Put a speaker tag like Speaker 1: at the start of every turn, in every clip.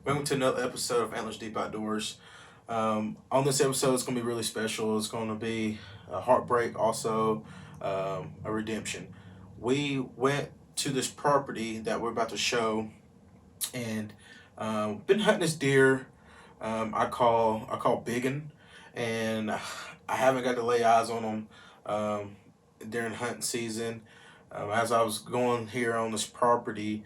Speaker 1: Welcome to another episode of Antlers Deep Outdoors. On this episode, it's going to be really special. It's going to be a heartbreak, also a redemption. We went to this property that we're about to show, and been hunting this deer. I call Biggin, and I haven't got to lay eyes on him during hunting season. As I was going here on this property,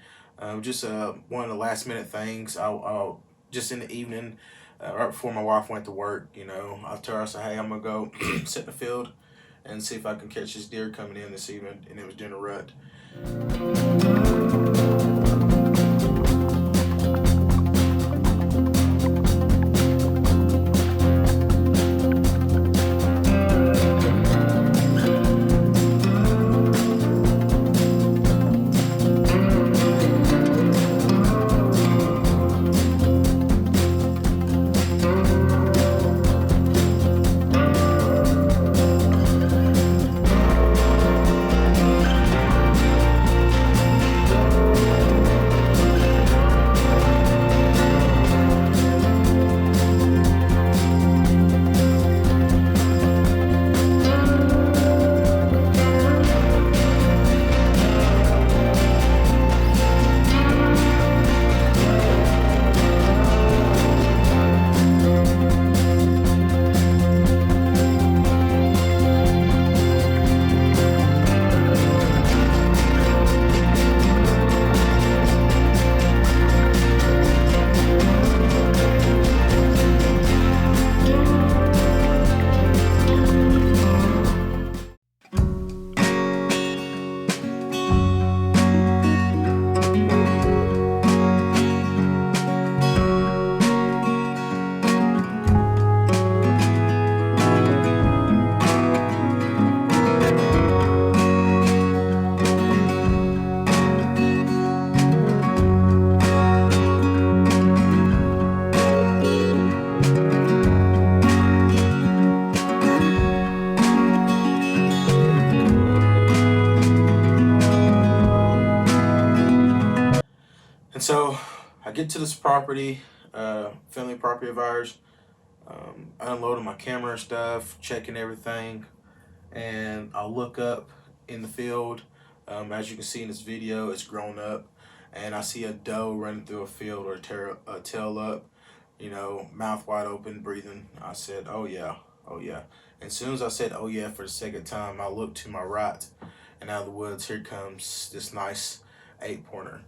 Speaker 1: just one of the last minute things. I'll just in the evening, right before my wife went to work, I told her, I said, "Hey, I'm gonna go sit in the field and see if I can catch this deer coming in this evening," and it was during a rut. And so I get to this property, family property of ours, unloading my camera and stuff, checking everything, and I look up in the field. As you can see in this video, it's grown up, and I see a doe running through a field or a tail up, mouth wide open, breathing. I said, "Oh yeah, oh yeah." And as soon as I said, "Oh yeah," for the second time, I looked to my right, and out of the woods, here comes this nice 8-pointer.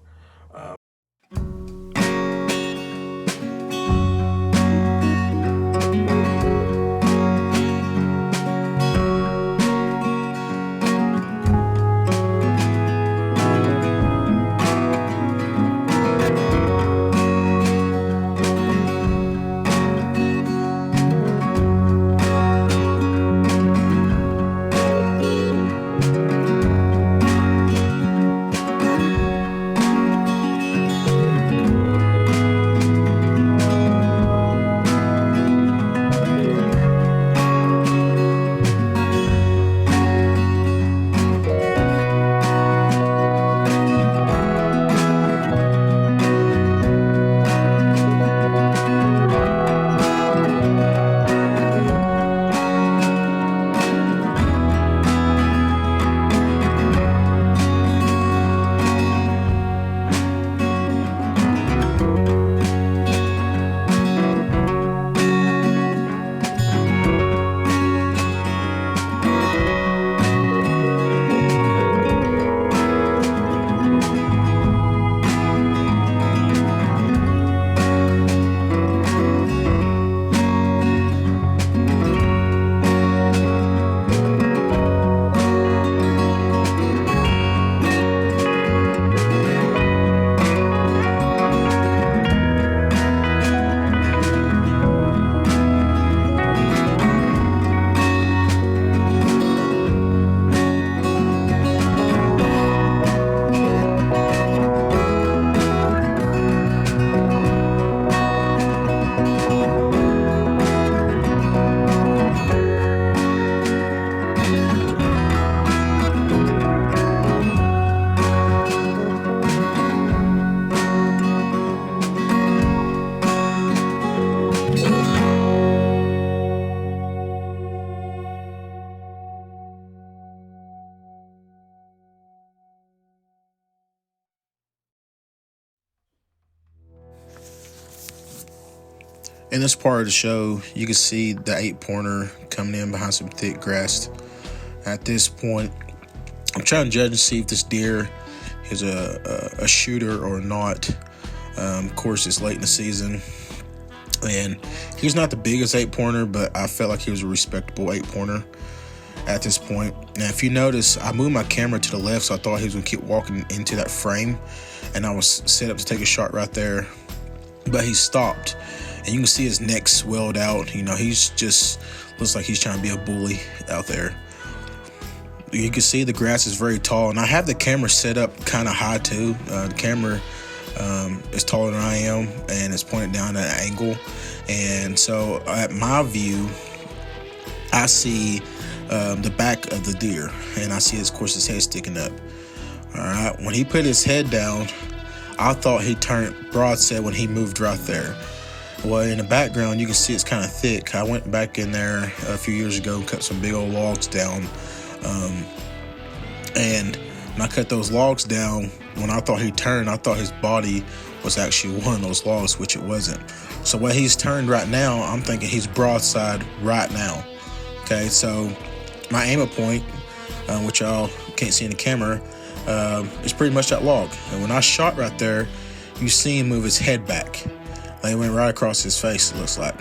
Speaker 1: In this part of the show, you can see the 8-pointer coming in behind some thick grass. At this point, I'm trying to judge and see if this deer is a shooter or not. Of course, it's late in the season, and he's not the biggest 8-pointer, but I felt like he was a respectable 8-pointer at this point. Now, if you notice, I moved my camera to the left, so I thought he was going to keep walking into that frame, and I was set up to take a shot right there, but he stopped, and you can see his neck swelled out. You know, he's just looks like he's trying to be a bully out there. You can see the grass is very tall, and I have the camera set up kind of high too. The camera is taller than I am, and it's pointed down at an angle. And so at my view, I see the back of the deer, and I see, of course, his head sticking up. All right, when he put his head down, I thought he turned broadside when he moved right there. Well, in the background, you can see it's kind of thick. I went back in there a few years ago and cut some big old logs down. And when I cut those logs down, when I thought he turned, I thought his body was actually one of those logs, which it wasn't. So when he's turned right now, I'm thinking he's broadside right now. Okay, so my aim point, which y'all can't see in the camera, is pretty much that log. And when I shot right there, you see him move his head back. Like, it went right across his face, it looks like.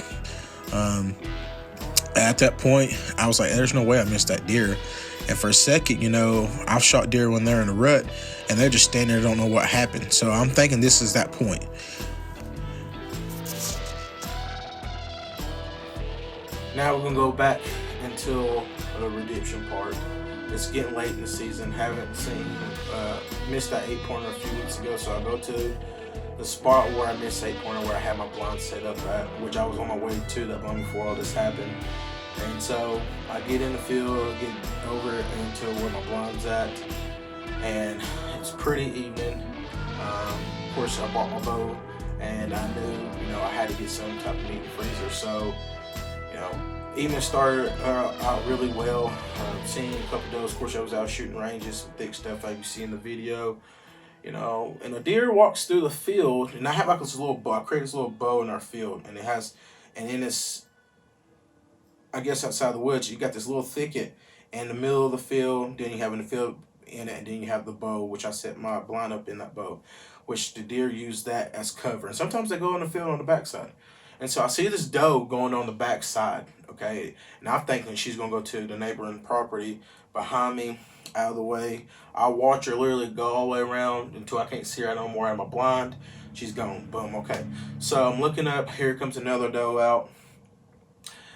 Speaker 1: At that point, I was like, there's no way I missed that deer. And for a second, you know, I've shot deer when they're in a rut, and they're just standing there, don't know what happened. So I'm thinking this is that point. Now we're going to go back until the redemption part. It's getting late in the season. Haven't seen, missed that 8-pointer a few weeks ago. So I go to the spot where I missed 8-pointer, where I had my blind set up at, which I was on my way to that long before all this happened. And so I get in the field, get over into where my blind's at, and it's pretty even. Of course, I bought my bow, and I knew, you know, I had to get some type of meat in the freezer. So, you know, even started out really well. Seeing a couple does. Of course, I was out shooting ranges, some thick stuff like you see in the video. You know, and a deer walks through the field, and I have like this little bow. I created this little bow in our field, and it has, and in this, I guess outside the woods, you got this little thicket in the middle of the field. Then you have in the field in it, and then you have the bow, which I set my blind up in that bow, which the deer use that as cover. And sometimes they go in the field on the backside. And so I see this doe going on the backside, okay? And I'm thinking she's gonna go to the neighboring property behind me, out of the way. I'll watch her literally go all the way around until I can't see her no more out of my blind. She's gone, boom, okay. So I'm looking up, here comes another doe out,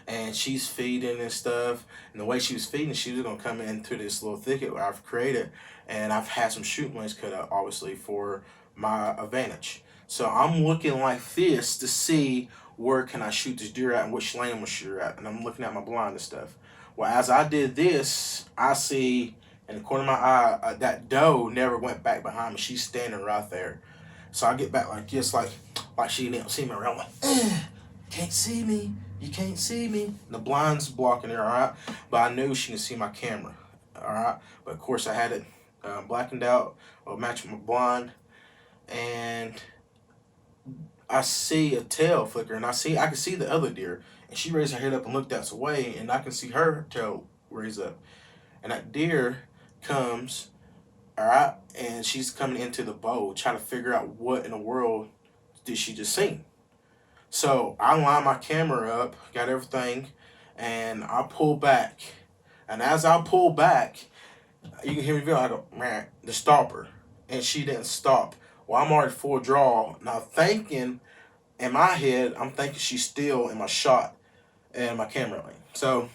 Speaker 1: and she's feeding and stuff. And the way she was feeding, she was gonna come into this little thicket where I've created, and I've had some shooting lanes cut out, obviously, for my advantage. So I'm looking like this to see where can I shoot this deer at and which lane I'm gonna shoot her at. And I'm looking at my blind and stuff. Well, as I did this, I see in the corner of my eye, that doe never went back behind me. She's standing right there. So I get back like this, like she didn't see me around. I'm like, can't see me. You can't see me. And the blind's blocking her, all right? But I knew she could see my camera, all right? But of course, I had it blackened out, or matching my blind, and I see a tail flicker, and I can see the other deer, and she raised her head up and looked that way, and I can see her tail raise up, and that deer comes, all right, and she's coming into the bow, trying to figure out what in the world did she just see. So I line my camera up, got everything, and I pull back, and as I pull back, you can hear me I go, man, to stop her, and she didn't stop. Well, I'm already full draw. Now thinking, in my head, I'm thinking she's still in my shot and my camera lane. So,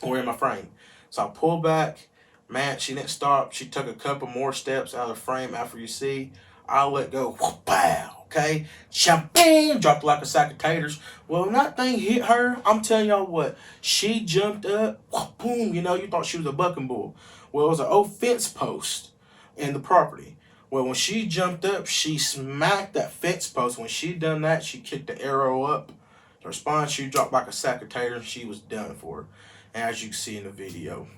Speaker 1: or in my frame. So I pull back, man, she didn't stop. She took a couple more steps out of the frame after you see. I let go, whoop, pow, okay? Champagne, dropped like a sack of taters. Well, when that thing hit her, I'm telling y'all what, she jumped up, whoop, boom, you know, you thought she was a bucking bull. Well, it was an old fence post in the property. Well, when she jumped up, she smacked that fence post. When she done that, she kicked the arrow up. Her spine, she dropped like a sack of taters. She was done for, as you can see in the video.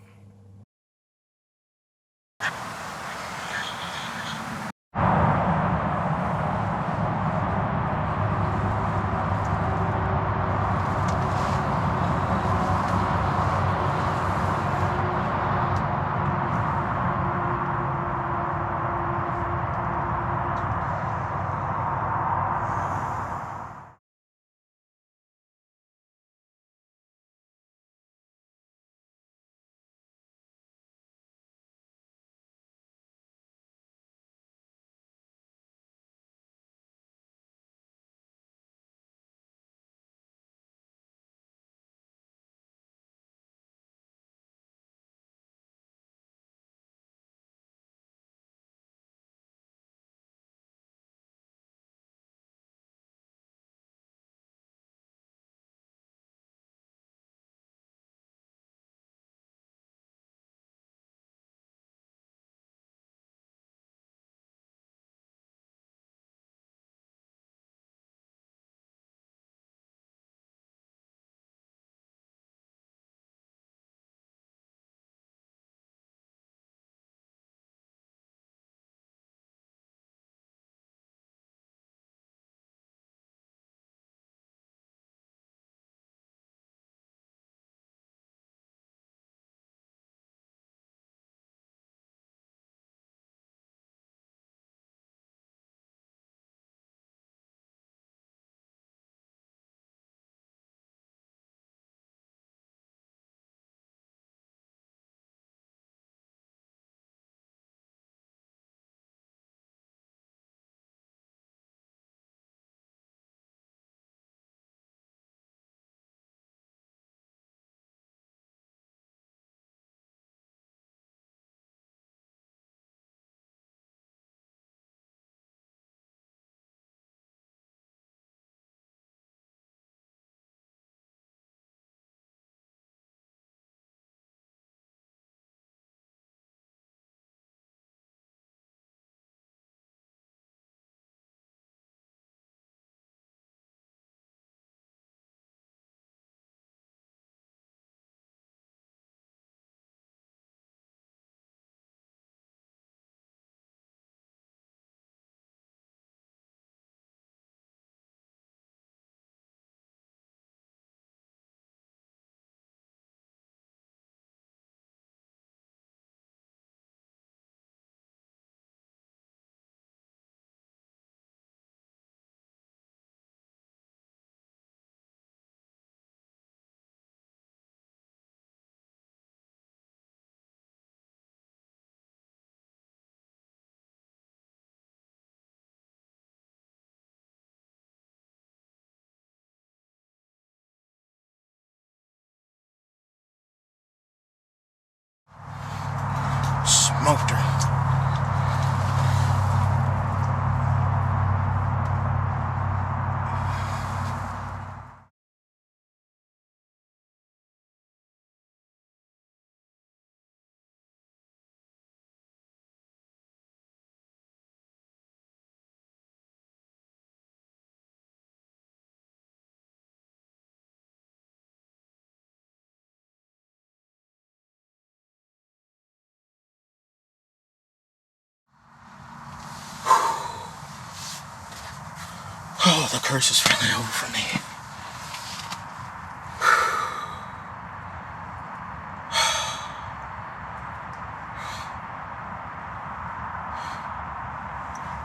Speaker 1: the curse is finally over for me.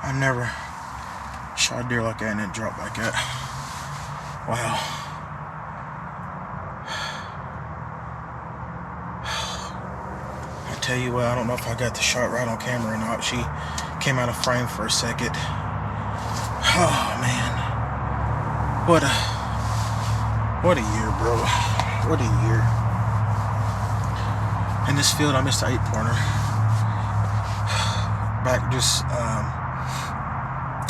Speaker 1: I never shot a deer like that and it dropped like that. Wow. I tell you what, I don't know if I got the shot right on camera or not. She came out of frame for a second. Oh man. What a year, bro. What a year. In this field I missed an 8-pointer. Back just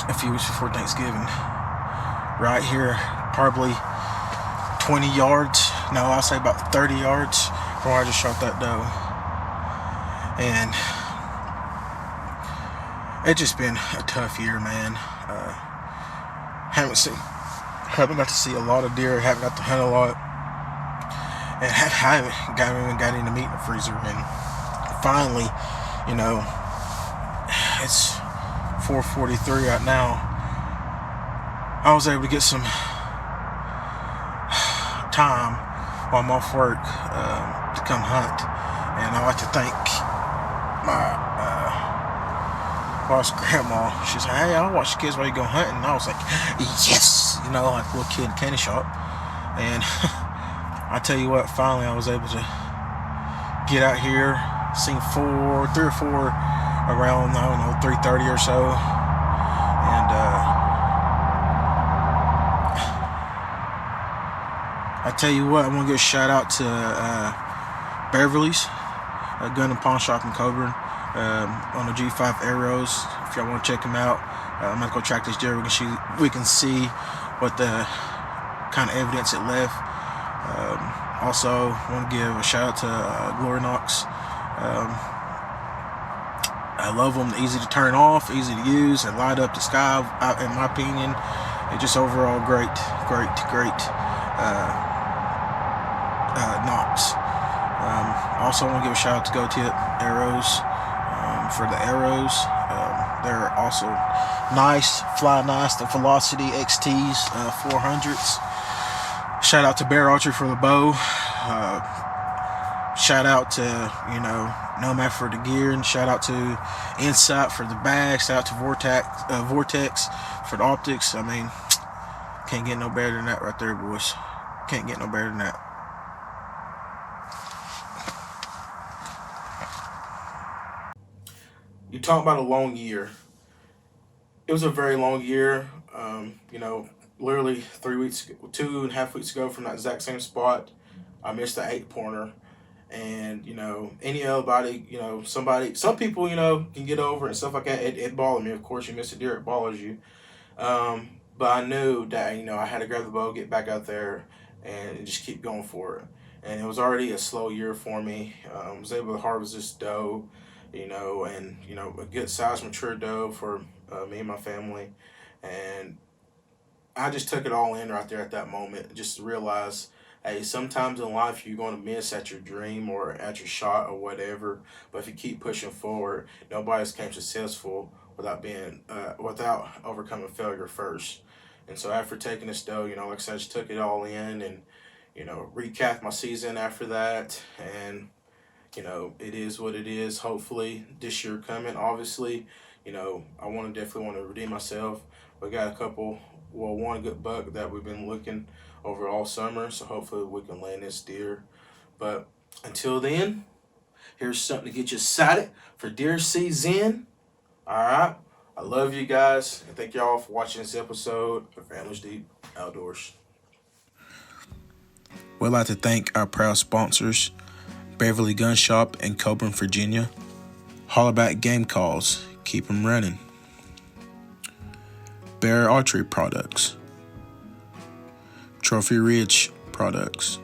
Speaker 1: a few weeks before Thanksgiving. Right here, probably 20 yards. No, I'll say about 30 yards from where I just shot that doe. And it's just been a tough year, man. Haven't got to see a lot of deer. Haven't got to hunt a lot. And haven't even got any meat in the freezer. And finally, you know, it's 4:43 right now. I was able to get some time while I'm off work to come hunt. And I'd like to thank my wife's grandma. She's like, hey, I'll watch the kids while you go hunting. And I was like, yes, you know, like a little kid in a candy shop. And I tell you what, finally I was able to get out here, seen 3 or 4 around, I don't know, 3:30 or so. And I tell you what, I want to give a shout out to Beverly's gun and pawn shop in Coburn. On the G5 arrows. If y'all want to check them out, I'm gonna go track this deer. We can see what the kind of evidence it left. Also, want to give a shout out to Glory Knox. I love them. Easy to turn off, easy to use, and light up the sky. In my opinion, it's just overall great Knox. Also, want to give a shout out to Go Tip Arrows. For the arrows, they're also nice, fly nice. The Velocity XTs 400s. Shout out to Bear Archery for the bow. Shout out to Nomad for the gear, and shout out to Insight for the bag. Shout out to Vortex for the optics. I mean, can't get no better than that right there, boys. Can't get no better than that. You talk about a long year. It was a very long year. Literally 2.5 weeks ago from that exact same spot, I missed the 8-pointer. And, anybody, some people, can get over it and stuff like that. It bothered me. Of course, you miss a deer, it bothers you. But I knew that, I had to grab the bow, get back out there, and just keep going for it. And it was already a slow year for me. I was able to harvest this doe, and a good size mature doe for me and my family. And I just took it all in right there at that moment, just to realize, hey, sometimes in life you're going to miss at your dream or at your shot or whatever, but if you keep pushing forward, nobody's became successful without overcoming failure first. And so after taking this doe, like I said, I just took it all in and recapped my season after that. And it is what it is. Hopefully this year coming, obviously, I definitely want to redeem myself. We got one good buck that we've been looking over all summer, so hopefully we can land this deer. But until then, here's something to get you excited for deer season. All right, I love you guys, and thank y'all for watching this episode of Antlers Deep Outdoors. We'd like to thank our proud sponsors, Beverly Gun Shop in Coburn, Virginia. Hollaback Game Calls, keep them running. Bear Archery Products. Trophy Ridge Products.